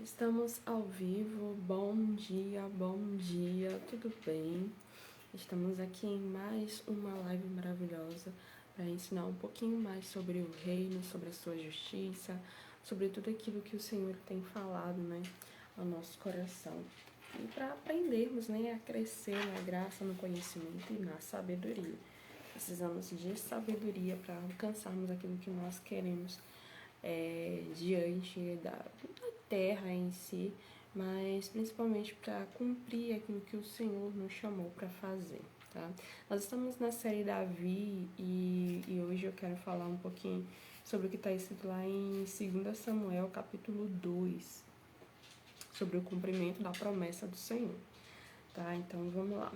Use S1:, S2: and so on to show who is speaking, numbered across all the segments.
S1: Estamos ao vivo, bom dia, tudo bem? Estamos aqui em mais uma live maravilhosa para ensinar um pouquinho mais sobre o reino, sobre a sua justiça, sobre tudo aquilo que o Senhor tem falado, né, ao nosso coração. E para aprendermos, né, a crescer na graça, no conhecimento e na sabedoria. Precisamos de sabedoria para alcançarmos aquilo que nós queremos diante da terra em si, mas principalmente para cumprir aquilo que o Senhor nos chamou para fazer. Tá? Nós estamos na série Davi e hoje eu quero falar um pouquinho sobre o que está escrito lá em 2 Samuel, capítulo 2, sobre o cumprimento da promessa do Senhor. Tá? Então vamos lá.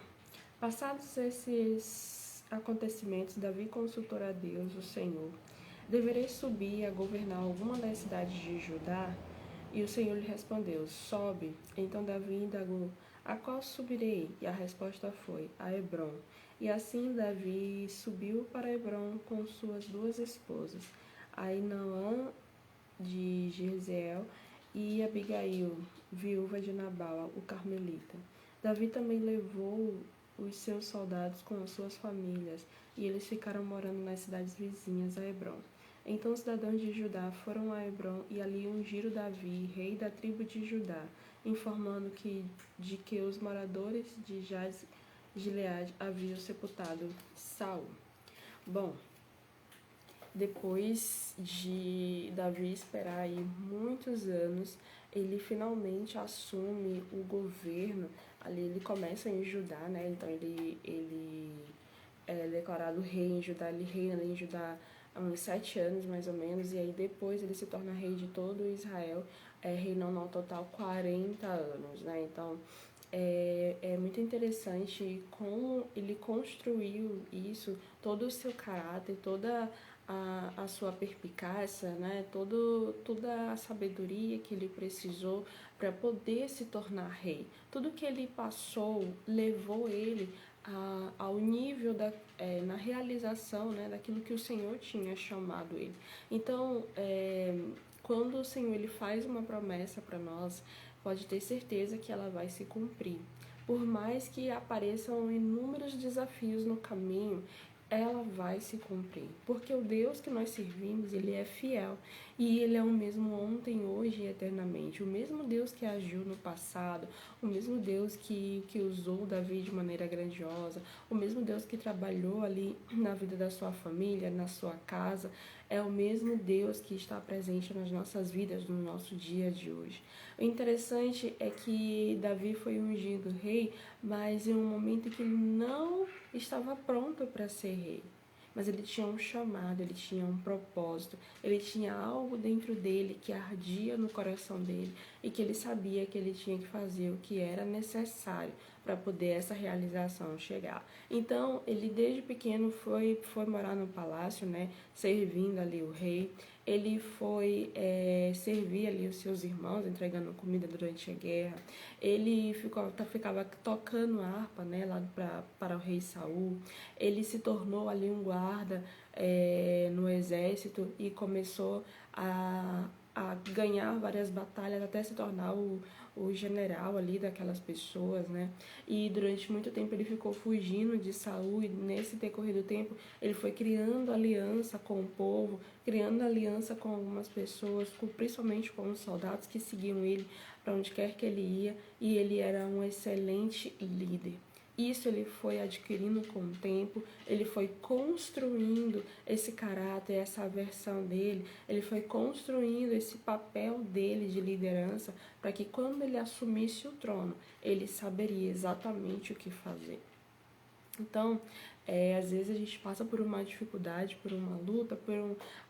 S1: Passados esses acontecimentos, Davi consultou a Deus, o Senhor: deverei subir a governar alguma das cidades de Judá? E o Senhor lhe respondeu: sobe. Então Davi indagou: a qual subirei? E a resposta foi: a Hebrom. E assim Davi subiu para Hebrom com suas duas esposas, Ainoã de Jezreel e Abigail, viúva de Nabal, o carmelita. Davi também levou os seus soldados com as suas famílias, e eles ficaram morando nas cidades vizinhas a Hebrom. Então os cidadãos de Judá foram a Hebrom e ali ungiram Davi, rei da tribo de Judá, informando de que os moradores de Gileade haviam sepultado Saul. Bom, depois de Davi esperar aí muitos anos, ele finalmente assume o governo. Ali ele começa em Judá, né? Então ele é declarado rei em Judá, ele reina em Judá há uns 7 anos mais ou menos, e aí depois ele se torna rei de todo Israel, reinando ao total 40 anos, né? Então é muito interessante como ele construiu isso, todo o seu caráter, toda a sua perspicácia, né? Toda a sabedoria que ele precisou para poder se tornar rei. Tudo que ele passou levou ele ao nível na realização, né, daquilo que o Senhor tinha chamado ele. Então, quando o Senhor ele faz uma promessa para nós, pode ter certeza que ela vai se cumprir. Por mais que apareçam inúmeros desafios no caminho, ela vai se cumprir. Porque o Deus que nós servimos, ele é fiel. E ele é o mesmo ontem, hoje e eternamente. O mesmo Deus que agiu no passado, o mesmo Deus que usou Davi de maneira grandiosa, o mesmo Deus que trabalhou ali na vida da sua família, na sua casa, é o mesmo Deus que está presente nas nossas vidas, no nosso dia de hoje. O interessante é que Davi foi ungido rei, mas em um momento que ele não estava pronto para ser rei. Mas ele tinha um chamado, ele tinha um propósito, ele tinha algo dentro dele que ardia no coração dele e que ele sabia que ele tinha que fazer o que era necessário para poder essa realização chegar. Então, ele desde pequeno foi morar no palácio, né, servindo ali o rei. Ele foi servir ali os seus irmãos, entregando comida durante a guerra. Ele ficava tocando harpa, né, lá para o rei Saul. Ele se tornou ali um guarda no exército e começou a ganhar várias batalhas até se tornar o general ali daquelas pessoas, né? E durante muito tempo ele ficou fugindo de Saul e nesse decorrer do tempo ele foi criando aliança com o povo, criando aliança com algumas pessoas, principalmente com os soldados que seguiam ele para onde quer que ele ia, e ele era um excelente líder. Isso ele foi adquirindo com o tempo, ele foi construindo esse caráter, essa versão dele, ele foi construindo esse papel dele de liderança para que quando ele assumisse o trono, ele saberia exatamente o que fazer. Então, às vezes a gente passa por uma dificuldade, por uma luta,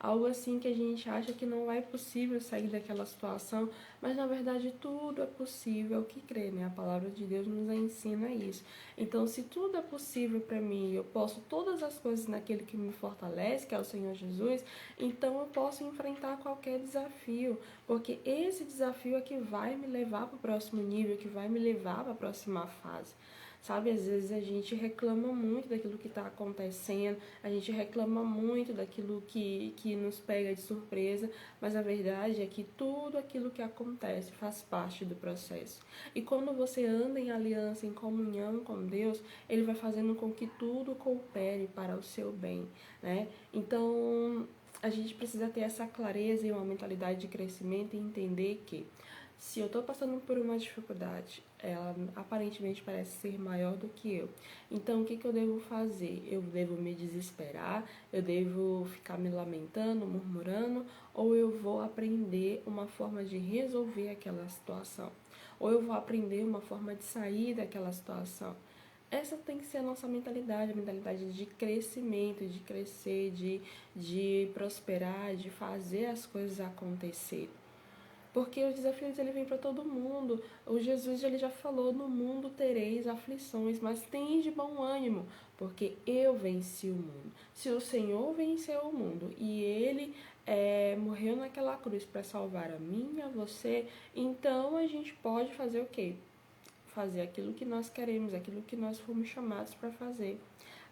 S1: algo assim que a gente acha que não é possível sair daquela situação, mas na verdade tudo é possível, é o que crê, né? A palavra de Deus nos ensina isso. Então, se tudo é possível para mim, eu posso todas as coisas naquele que me fortalece, que é o Senhor Jesus, então eu posso enfrentar qualquer desafio, porque esse desafio é que vai me levar para o próximo nível, que vai me levar para a próxima fase. sabe? Às vezes a gente reclama muito daquilo que está acontecendo, a gente reclama muito daquilo que nos pega de surpresa, mas a verdade é que tudo aquilo que acontece faz parte do processo. E quando você anda em aliança, em comunhão com Deus, Ele vai fazendo com que tudo coopere para o seu bem, né? Então, a gente precisa ter essa clareza e uma mentalidade de crescimento e entender que se eu estou passando por uma dificuldade, ela aparentemente parece ser maior do que eu. Então, o que eu devo fazer? Eu devo me desesperar? Eu devo ficar me lamentando, murmurando? Ou eu vou aprender uma forma de resolver aquela situação? Ou eu vou aprender uma forma de sair daquela situação? Essa tem que ser a nossa mentalidade, a mentalidade de crescimento, de crescer, de prosperar, de fazer as coisas acontecer. Porque os desafios ele vem para todo mundo. O Jesus ele já falou: no mundo tereis aflições, mas tem de bom ânimo, porque eu venci o mundo. Se o Senhor venceu o mundo e ele morreu naquela cruz para salvar a mim e a você, então a gente pode fazer o quê? Fazer aquilo que nós queremos, aquilo que nós fomos chamados para fazer.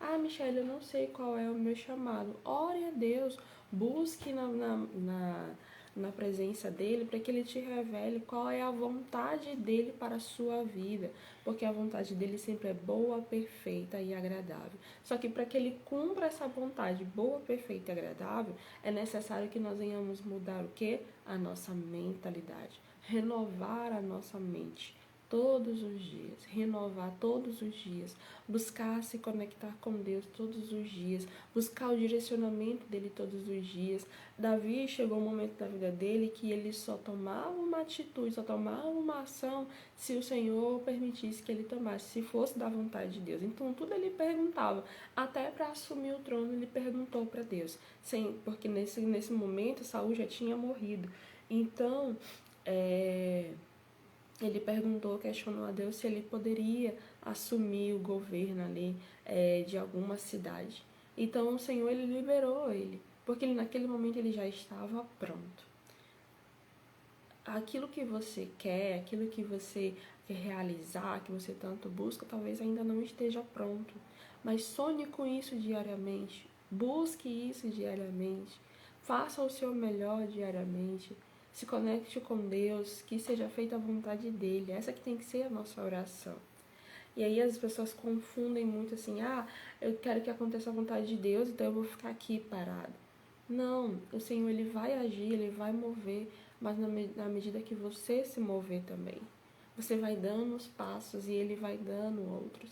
S1: Ah, Michelle, eu não sei qual é o meu chamado. Ore a Deus, busque na presença dele para que ele te revele qual é a vontade dele para a sua vida, porque a vontade dele sempre é boa, perfeita e agradável. Só que para que ele cumpra essa vontade boa, perfeita e agradável, é necessário que nós venhamos mudar o quê? A nossa mentalidade, renovar a nossa mente todos os dias, renovar todos os dias, buscar se conectar com Deus todos os dias, buscar o direcionamento dele todos os dias. Davi chegou um momento da vida dele que ele só tomava uma atitude, só tomava uma ação se o Senhor permitisse que ele tomasse, se fosse da vontade de Deus. Então tudo ele perguntava, até para assumir o trono ele perguntou para Deus, porque nesse momento Saul já tinha morrido. Então ele perguntou, questionou a Deus se ele poderia assumir o governo ali de alguma cidade. Então o Senhor ele liberou ele, porque naquele momento ele já estava pronto. Aquilo que você quer, aquilo que você quer realizar, que você tanto busca, talvez ainda não esteja pronto. Mas sonhe com isso diariamente, busque isso diariamente, faça o seu melhor diariamente. Se conecte com Deus, que seja feita a vontade dEle. Essa que tem que ser a nossa oração. E aí as pessoas confundem muito assim, eu quero que aconteça a vontade de Deus, então eu vou ficar aqui parado. Não, o Senhor ele vai agir, ele vai mover, mas na medida que você se mover também. Você vai dando os passos e ele vai dando outros.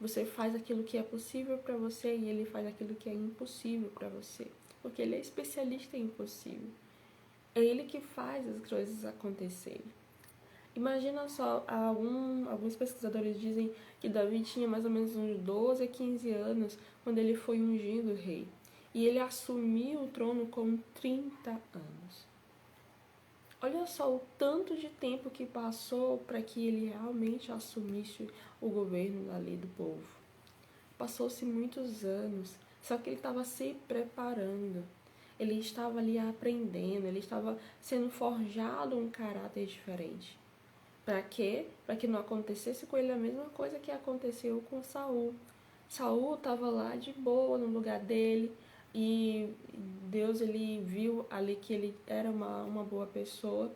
S1: Você faz aquilo que é possível para você e ele faz aquilo que é impossível para você. Porque ele é especialista em impossível. É ele que faz as coisas acontecerem. Imagina só, alguns pesquisadores dizem que Davi tinha mais ou menos uns 12 a 15 anos quando ele foi ungido rei. E ele assumiu o trono com 30 anos. Olha só o tanto de tempo que passou para que ele realmente assumisse o governo ali do povo. Passou-se muitos anos, só que ele estava se preparando. Ele estava ali aprendendo, ele estava sendo forjado um caráter diferente. Para quê? Para que não acontecesse com ele a mesma coisa que aconteceu com Saul. Saul estava lá de boa no lugar dele e Deus ele viu ali que ele era uma boa pessoa,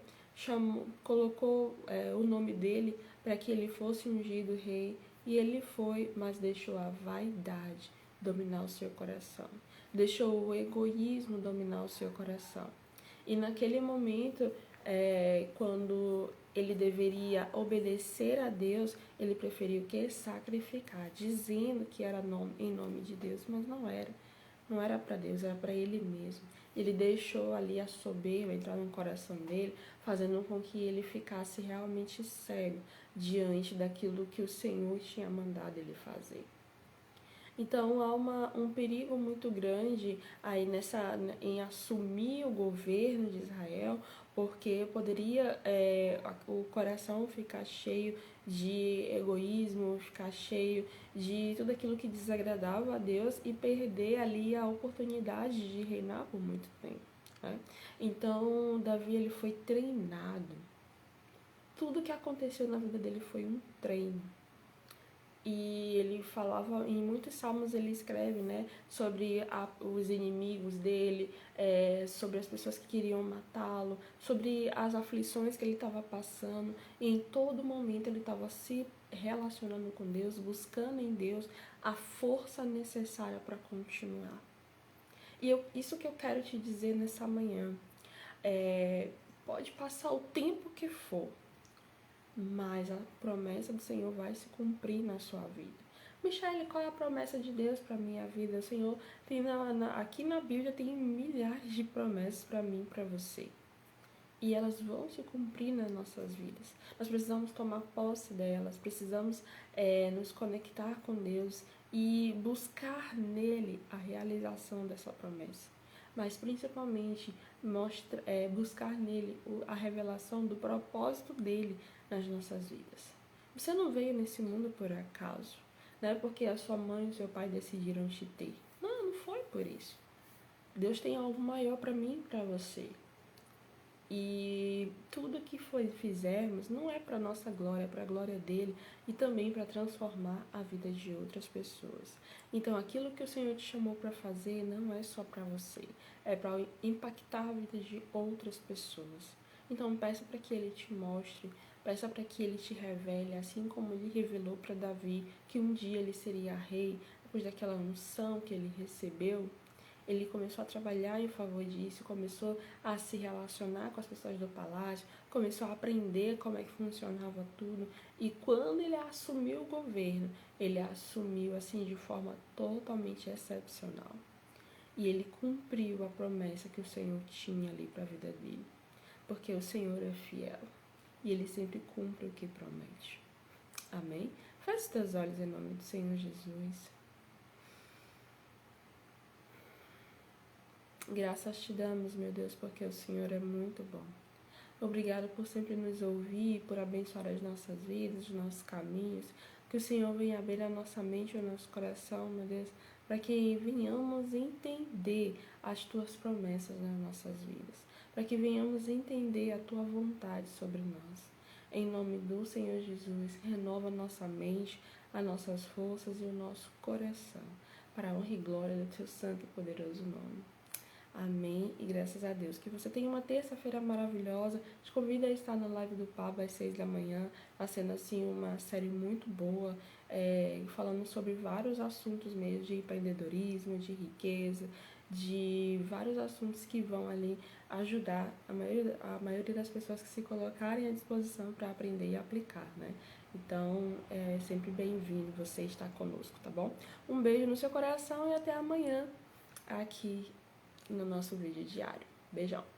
S1: colocou o nome dele para que ele fosse ungido rei e ele foi, mas deixou a vaidade dominar o seu coração, deixou o egoísmo dominar o seu coração. E naquele momento, quando ele deveria obedecer a Deus, ele preferiu que sacrificar, dizendo que era em nome de Deus, mas não era. Não era para Deus, era para ele mesmo. Ele deixou ali a soberba entrar no coração dele, fazendo com que ele ficasse realmente cego diante daquilo que o Senhor tinha mandado ele fazer. Então há um perigo muito grande aí em assumir o governo de Israel, porque poderia o coração ficar cheio de egoísmo, ficar cheio de tudo aquilo que desagradava a Deus e perder ali a oportunidade de reinar por muito tempo. Né? Então Davi ele foi treinado. Tudo que aconteceu na vida dele foi um treino. E ele falava, em muitos salmos ele escreve, né, sobre os inimigos dele, sobre as pessoas que queriam matá-lo, sobre as aflições que ele estava passando. E em todo momento ele estava se relacionando com Deus, buscando em Deus a força necessária para continuar. E isso que eu quero te dizer nessa manhã. Pode passar o tempo que for, mas a promessa do Senhor vai se cumprir na sua vida. Michele, qual é a promessa de Deus para minha vida? O Senhor tem aqui na Bíblia tem milhares de promessas para mim e para você. E elas vão se cumprir nas nossas vidas. Nós precisamos tomar posse delas, precisamos nos conectar com Deus e buscar nele a realização dessa promessa. Mas principalmente buscar nele a revelação do propósito dele nas nossas vidas. Você não veio nesse mundo por acaso, não é porque a sua mãe e o seu pai decidiram te ter. Não foi por isso. Deus tem algo maior para mim e para você. E tudo que fizermos não é para nossa glória, é para a glória dele e também para transformar a vida de outras pessoas. Então, aquilo que o Senhor te chamou para fazer não é só para você, é para impactar a vida de outras pessoas. Então, peça para que ele te mostre, peça para que ele te revele, assim como ele revelou para Davi que um dia ele seria rei, depois daquela unção que ele recebeu. Ele começou a trabalhar em favor disso, começou a se relacionar com as pessoas do palácio, começou a aprender como é que funcionava tudo. E quando ele assumiu o governo, ele assumiu assim de forma totalmente excepcional. E ele cumpriu a promessa que o Senhor tinha ali para a vida dele. Porque o Senhor é fiel e ele sempre cumpre o que promete. Amém? Feche os teus olhos em nome do Senhor Jesus. Graças te damos, meu Deus, porque o Senhor é muito bom. Obrigado por sempre nos ouvir, por abençoar as nossas vidas, os nossos caminhos. Que o Senhor venha abrir a nossa mente e o nosso coração, meu Deus, para que venhamos entender as tuas promessas nas nossas vidas. Para que venhamos entender a tua vontade sobre nós. Em nome do Senhor Jesus, renova a nossa mente, as nossas forças e o nosso coração, para a honra e glória do teu santo e poderoso nome. Amém e graças a Deus. Que você tenha uma terça-feira maravilhosa. Te convido a estar na live do Pablo às 6 da manhã. Está sendo assim uma série muito boa, falando sobre vários assuntos mesmo, de empreendedorismo, de riqueza, de vários assuntos que vão ali ajudar a maioria das pessoas que se colocarem à disposição para aprender e aplicar, né? Então, é sempre bem-vindo você estar conosco, tá bom? Um beijo no seu coração e até amanhã aqui no nosso vídeo diário. Beijão!